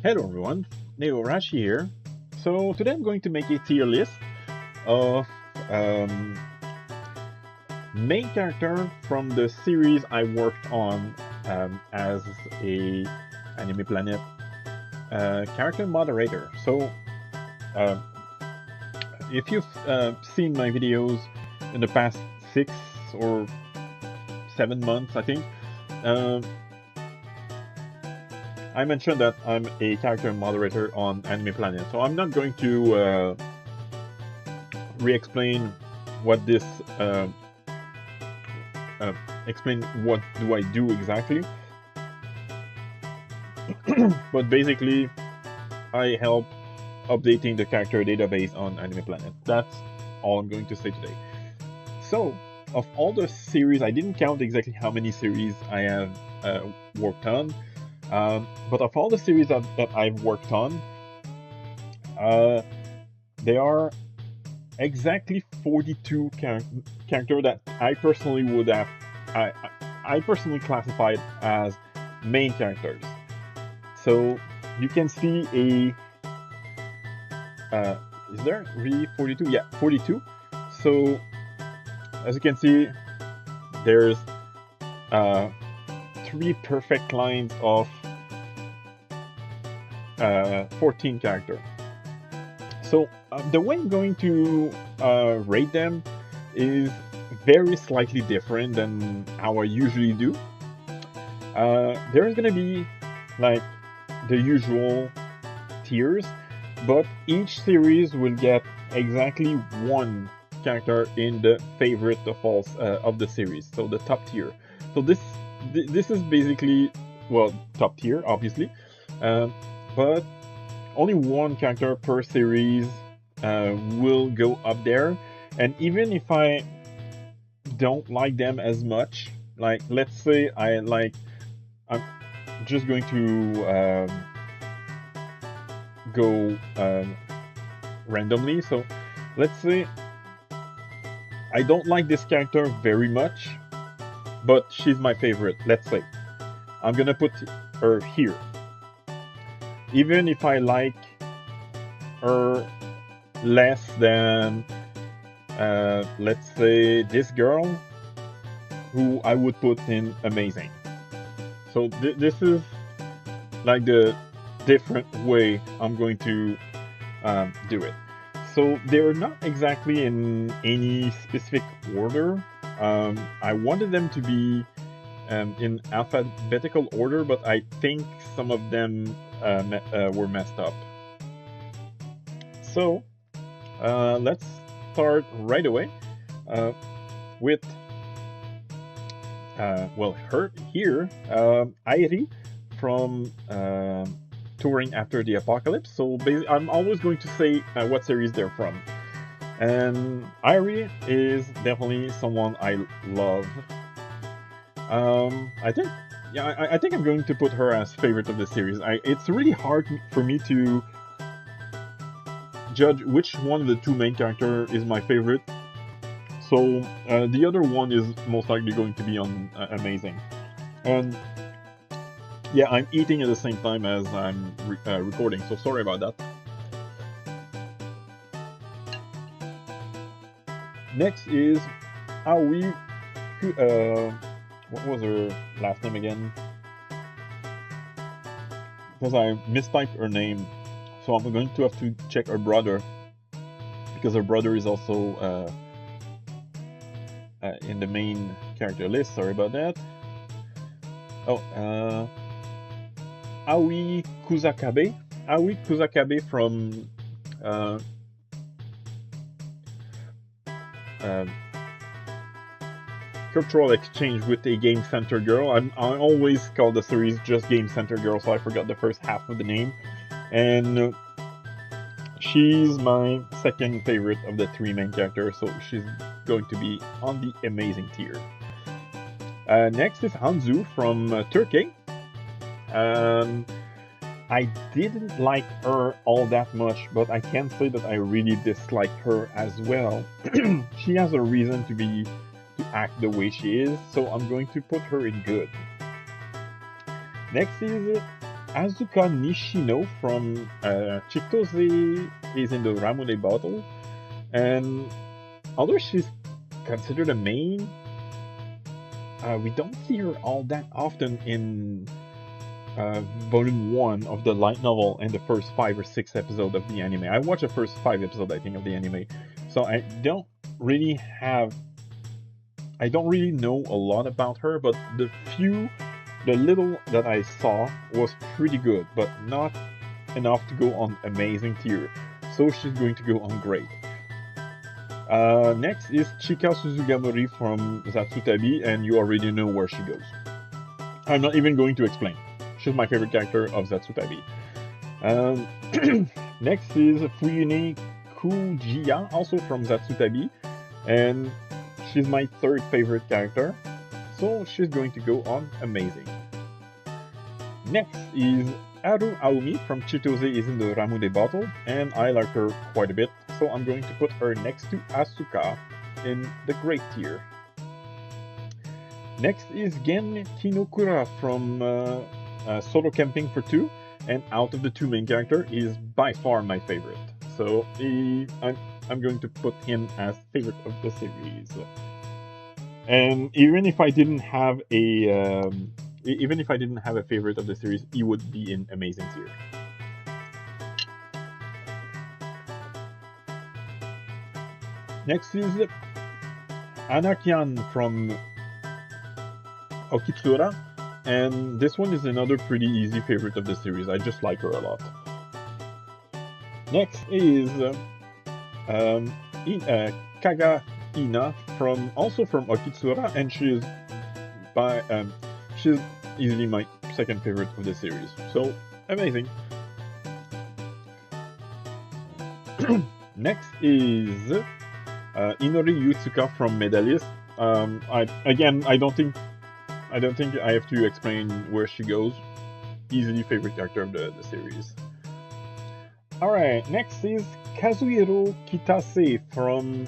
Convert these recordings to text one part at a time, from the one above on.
Hello everyone, Neo Rashi here. So today I'm going to make a tier list of um, main character from the series I worked on as a Anime-Planet character moderator. So uh, if you've seen my videos in the past 6 or 7 months, I think, uh, I mentioned that I'm a character moderator on Anime-Planet. So I'm not going to re-explain what this uh, uh, explain what do I do exactly. But basically, I help updating the character database on Anime-Planet. That's all I'm going to say today. So, of all the series, I didn't count exactly how many series I have worked on. But of all the series that I've worked on, there are exactly 42 characters that I personally would have. I, I personally classified as main characters. So you can see is there really 42? Yeah, 42. So as you can see, there's uh, 3 perfect lines of 14 characters. So the way I'm going to rate them is very slightly different than how I usually do. There's gonna be like the usual tiers, but each series will get exactly one character in the favorite of all of the series, so the top tier. So this is basically, well, top tier obviously, but only one character per series will go up there. And even if I don't like them as much, like let's say I'm just going to go randomly. So let's say I don't like this character very much, but she's my favorite. Let's say I'm gonna put her here. Even if I like her less than, let's say, this girl, who I would put in amazing. So this is like the different way I'm going to do it. So they're not exactly in any specific order. I wanted them to be in alphabetical order, but I think some of them were messed up. So let's start right away with well, her here, Airi from Touring After the Apocalypse. So I'm always going to say what series they're from. And Airi is definitely someone I love. I think, yeah, I think I'm going to put her as favorite of the series. It's really hard for me to judge which one of the 2 main characters is my favorite. So the other one is most likely going to be on amazing. And yeah, I'm eating at the same time as I'm recording, so sorry about that. Next is Aoi. What was her last name again? Because I mistyped her name, so I'm going to have to check her brother, because her brother is also in the main character list. Sorry about that. Oh, Aoi Kusakabe. Aoi Kusakabe from Cultural Exchange with a Game Center Girl. I always call the series just Game Center Girl, so I forgot the first half of the name. And she's my second favorite of the 3 main characters, so she's going to be on the amazing tier. Next is Hanzu from Turkey. I didn't like her all that much, but I can say that I really dislike her as well. She has a reason to act the way she is, so I'm going to put her in good. Next is Asuka Nishino from Chitose is in the Ramune bottle, and although she's considered a main, we don't see her all that often in volume 1 of the light novel and the first 5 or 6 episodes of the anime. I watched the first 5 episodes, I think, of the anime, so really I don't really know a lot about her, but the little that I saw was pretty good, but not enough to go on amazing tier. So she's going to go on great. Next is Chika Suzugamori from Zatsutabi, and you already know where she goes. I'm not even going to explain. She's my favorite character of Zatsutabi. Next is Fuyune Kujiya, also from Zatsutabi, and she's my third favorite character, so she's going to go on amazing. Next is Aru Aomi from Chitose is in the Ramune bottle, and I like her quite a bit, so I'm going to put her next to Asuka in the great tier. Next is Gen Kinokura from Solo Camping for 2, and out of the 2 main characters, is by far my favorite. So I'm going to put him as favorite of the series. And even if I didn't have a favorite of the series, he would be in amazing tier. Next is Anakian from Okitsura, and this one is another pretty easy favorite of the series. I just like her a lot. Next is Kaga Ina also from Okitsura, and she's easily my second favorite of the series. So amazing. Next is Inori Yutsuka from Medalist. I don't think I have to explain where she goes. Easily favorite character of the series. Alright, next is Kazuhiro Kitase from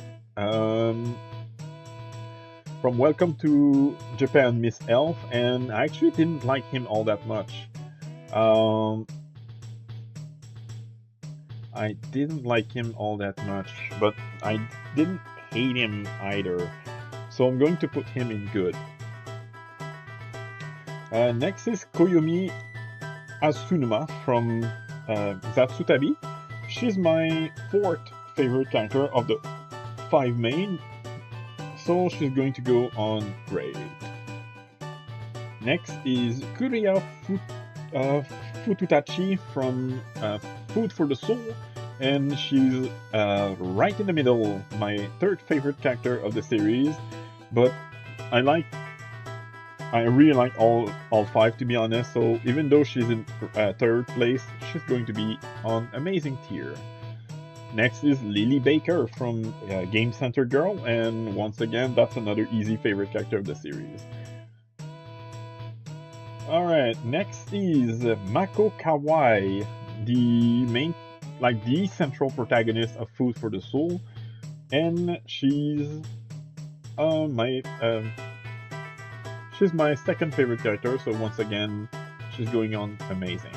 Welcome to Japan, Miss Elf, and I actually didn't like him all that much. I didn't like him all that much, but I didn't hate him either. So I'm going to put him in good. Next is Koyomi Asunuma from Zatsutabi. She's my 4th favorite character of the 5 main, so she's going to go on great. Next is Kuriya Fututachi from Food for the Soul, and she's right in the middle, my 3rd favorite character of the series, but I really like all 5, to be honest, so even though she's in 3rd place, she's going to be on amazing tier. Next is Lily Baker from Game Center Girl, and once again, that's another easy favorite character of the series. Alright, next is Mako Kawai, the central protagonist of Food for the Soul, and she's my 2nd favorite character, so once again, she's going on amazing.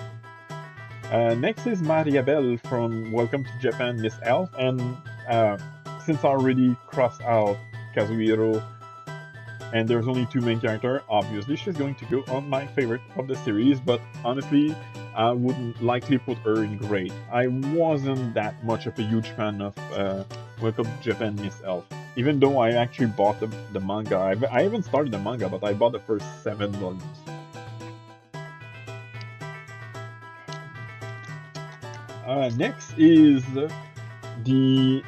Next is Mariabelle from Welcome to Japan, Miss Elf, and since I already crossed out Kazuhiro, and there's only 2 main characters, obviously she's going to go on my favorite of the series, but honestly, I wouldn't likely put her in great. I wasn't that much of a huge fan of Welcome to Japan, Miss Elf. Even though I actually bought the manga. I haven't started the manga, but I bought the first 7 volumes. Next is the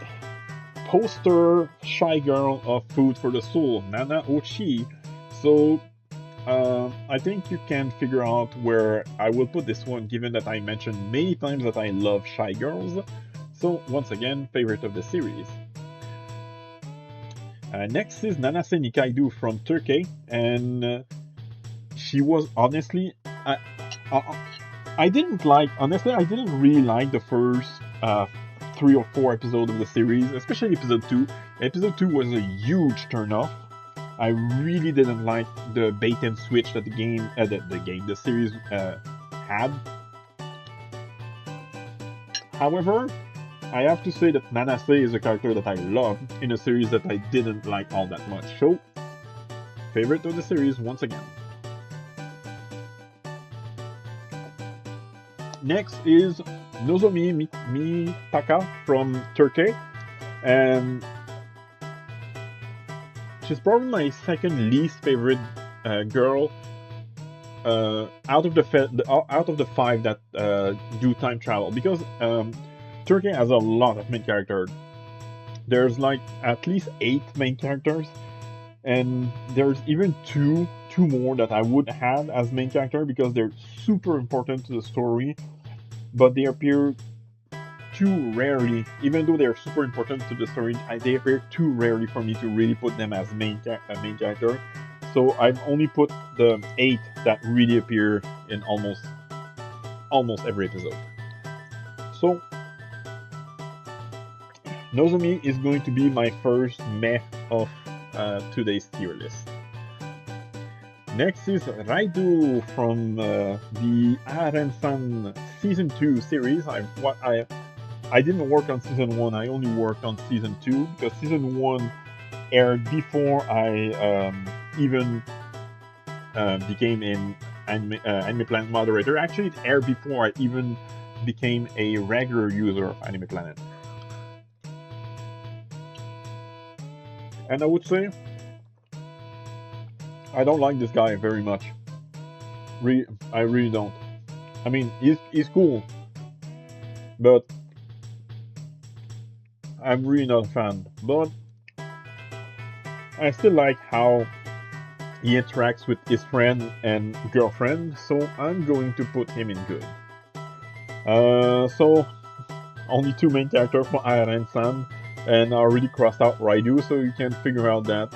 poster shy girl of Food for the Soul, Nana Ochi. So I think you can figure out where I will put this one, given that I mentioned many times that I love shy girls. So once again, favorite of the series. Next is Nanase Nikaidu from Turkey, and she was honestly, I didn't really like the first 3 or 4 episodes of the series, especially episode 2. Episode 2 was a huge turn-off. I really didn't like the bait and switch that the series had. However, I have to say that Manasseh is a character that I love in a series that I didn't like all that much. So, favorite of the series once again. Next is Nozomi Mitaka from Turkey, and she's probably my second least favorite girl out of the five that do time travel, because Turkey has a lot of main characters. There's like at least 8 main characters, and there's even two more that I would have as main character because they're super important to the story, but they appear too rarely. Even though they're super important to the story, they appear too rarely for me to really put them as main character. So I've only put the 8 that really appear in almost every episode. So Nozomi is going to be my first meh of today's tier list. Next is Raidu from the Aren-san Season 2 series. I didn't work on Season 1, I only worked on Season 2, because Season 1 aired before I even became an Anime-Planet moderator. Actually, it aired before I even became a regular user of Anime-Planet. And I would say, I don't like this guy very much. I really don't. I mean, he's cool, but I'm really not a fan. But I still like how he interacts with his friend and girlfriend, so I'm going to put him in good. So only 2 main characters for Aren-san, and I already crossed out Raidu, so you can figure out that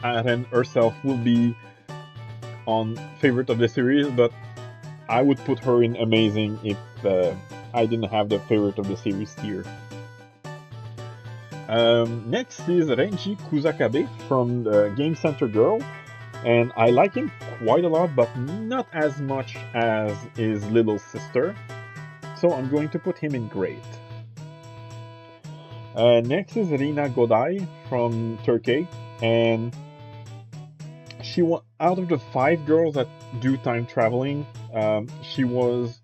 Aren herself will be on favorite of the series, but I would put her in amazing if I didn't have the favorite of the series tier. Next is Renji Kusakabe from the Game Center Girl, and I like him quite a lot, but not as much as his little sister, so I'm going to put him in great. Next is Rina Godai from Turkey, and she was out of the 5 girls that do time traveling, she was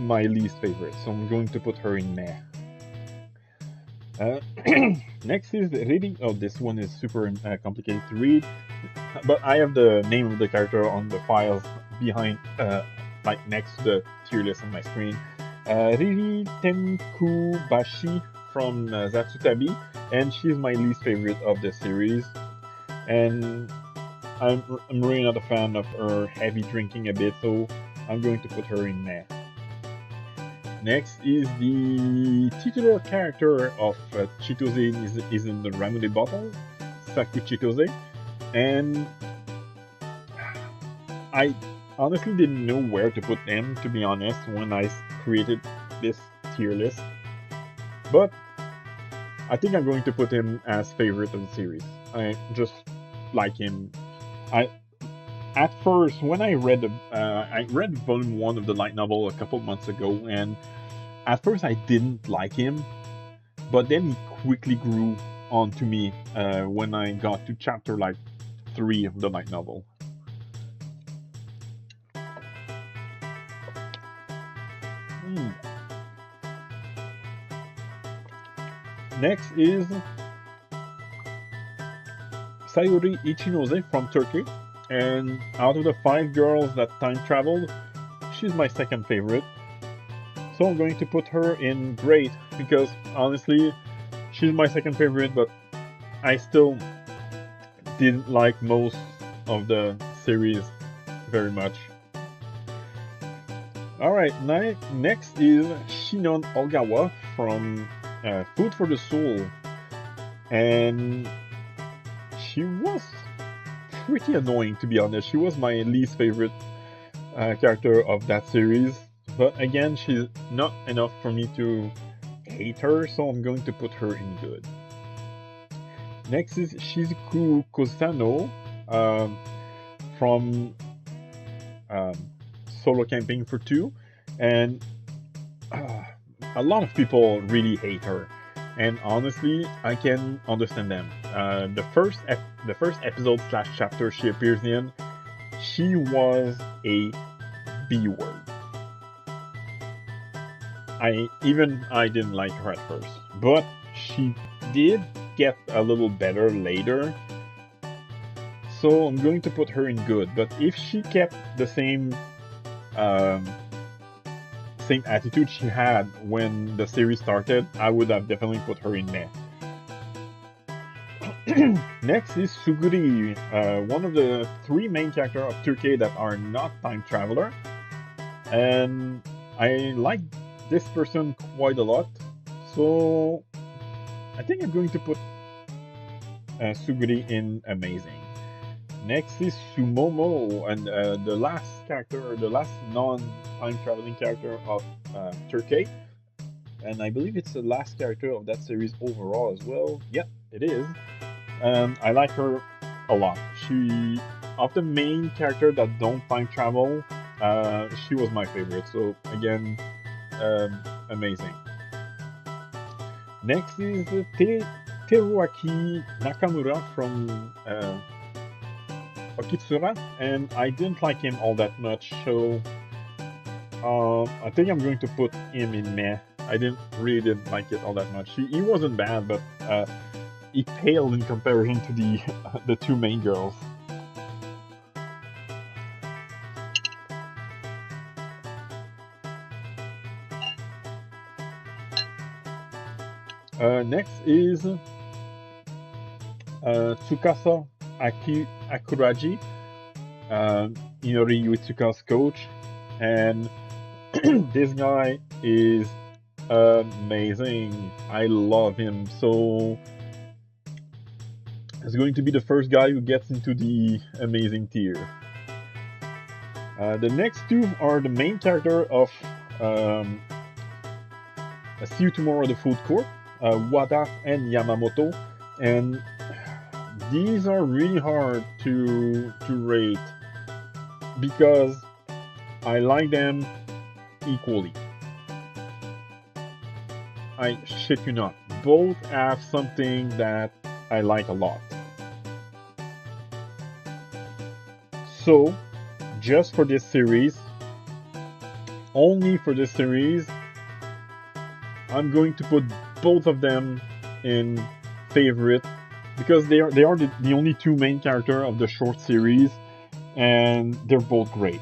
my least favorite, so I'm going to put her in meh. Next is reading. Oh, this one is super complicated to read, but I have the name of the character on the files behind, like next to the tier list on my screen. Riri Tenkubashi from Zatsutabi, and she's my least favorite of the series. And I'm really not a fan of her heavy drinking a bit, so I'm going to put her in meh. Next is the titular character of Chitose is in the Ramune bottle, Saku Chitose, and I honestly didn't know where to put them, to be honest, when I created this tier list, but I think I'm going to put him as favorite of the series. I just like him. At first, when I read volume 1 of the light novel a couple months ago, and at first I didn't like him, but then he quickly grew onto me when I got to chapter like 3 of the light novel. Next is Sayuri Ichinose from Turkey, and out of the 5 girls that time traveled, she's my second favorite. So I'm going to put her in great, because honestly, she's my second favorite, but I still didn't like most of the series very much. Alright, next is Shinon Ogawa from Food for the Soul, and she was pretty annoying, to be honest. She was my least favorite character of that series, but again, she's not enough for me to hate her, so I'm going to put her in good. Next is Shizuku Kosano from um, solo campaign for 2, and uh, a lot of people really hate her. And honestly, I can understand them. The first episode slash chapter she appears in, she was a B word. I didn't like her at first, but she did get a little better later. So I'm going to put her in good. But if she kept the um, same attitude she had when the series started, I would have definitely put her in meh. Next is Suguri, one of the 3 main characters of 2K that are not time traveler, and I like this person quite a lot, so I think I'm going to put Suguri in amazing. Next is Sumomo, and the last character, the last non-time traveling character of 2K, and I believe it's the last character of that series overall as well. Yep, it is. And I like her a lot. Of the main character that don't time travel, she was my favorite. So again, amazing. Next is Teruaki Nakamura from Okitsura, and I didn't like him all that much. So I think I'm going to put him in meh. I didn't like it all that much. He wasn't bad, but he paled in comparison to the 2 main girls. Next is Tsukasa Akuraji, Inori Yuitsuka's coach, and this guy is amazing. I love him. So he's going to be the first guy who gets into the amazing tier. The next 2 are the main character of See You Tomorrow at the Food Court, Wada and Yamamoto, and these are really hard to rate because I like them equally. I shit you not. Both have something that I like a lot. So, just for this series, only for this series, I'm going to put both of them in favorite because they are the only 2 main characters of the short series, and they're both great.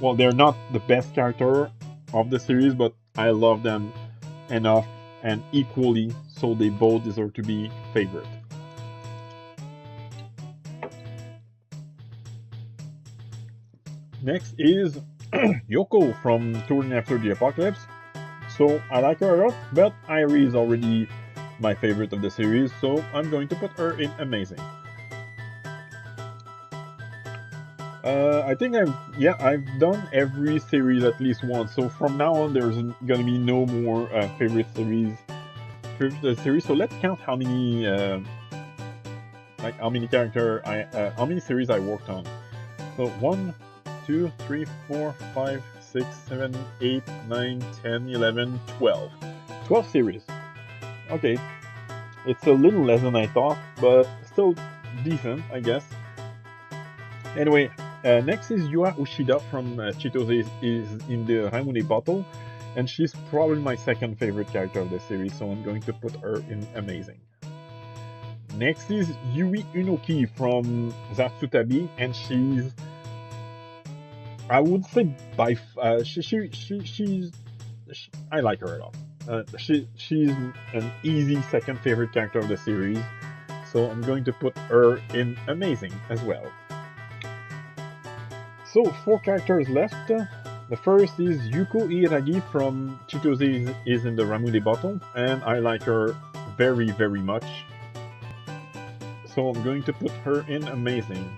Well, they're not the best character of the series, but I love them enough and equally, so they both deserve to be favorite. Next is Yoko from Touring After the Apocalypse. So I like her a lot, but Irie is already my favorite of the series, so I'm going to put her in amazing. I think I've done every series at least once, so from now on there's gonna be no more favorite series. So let's count how many how many series I worked on. So 1, 2, 3, 4, 5, 6, 7, 8, 9, 10, 11, 12. 12 series. Okay. It's a little less than I thought, but still decent, I guess. Anyway, next is Yua Ushida from Chitose is in the Ramune bottle, and she's probably my second favorite character of the series, so I'm going to put her in amazing. Next is Yui Unoki from Zatsutabi, and she's, I would say I like her a lot. She's an easy second favorite character of the series, so I'm going to put her in amazing as well. So 4 characters left. The first is Yuko Iragi from Chitose is in the Ramune bottle, and I like her very, very much. So I'm going to put her in amazing.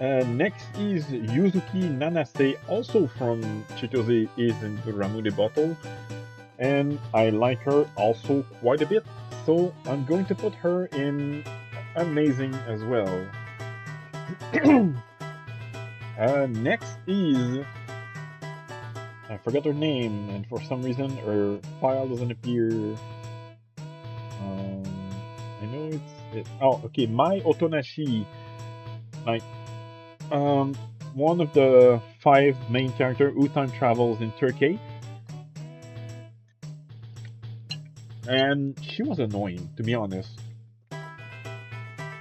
Next is Yuzuki Nanase, also from Chitose is in the Ramune bottle, and I like her also quite a bit, so I'm going to put her in amazing as well. Next is, I forgot her name, and for some reason her file doesn't appear. Um, I know oh, okay, Mai Otonashi, like one of the 5 main character who time travels in Turkey, and she was annoying, to be honest.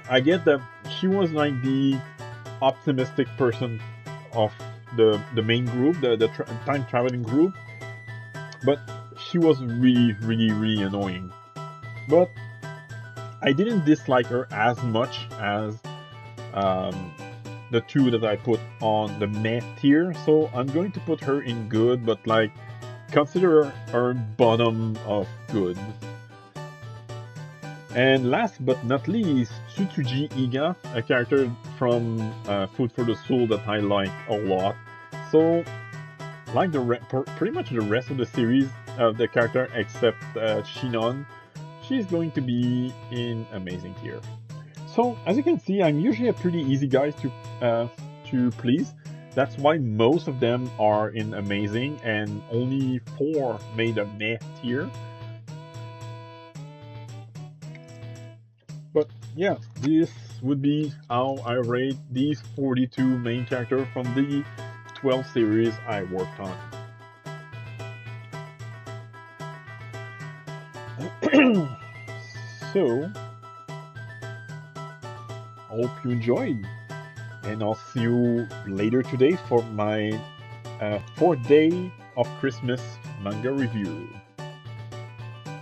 I get that she was like the optimistic person of the main group, the time traveling group, but she was really annoying. But I didn't dislike her as much as um, the two that I put on the meh tier, so I'm going to put her in good, but like consider her bottom of good. And last but not least, Tsutsuji Iga, a character from Food for the Soul that I like a lot. So, like pretty much the rest of the series, the character except Shinon, she's going to be in amazing tier. So, as you can see, I'm usually a pretty easy guy to please. That's why most of them are in amazing, and only 4 made a meh tier. But yeah, this would be how I rate these 42 main characters from the 12 series I worked on. So, I hope you enjoyed, and I'll see you later today for my 4th day of Christmas manga review.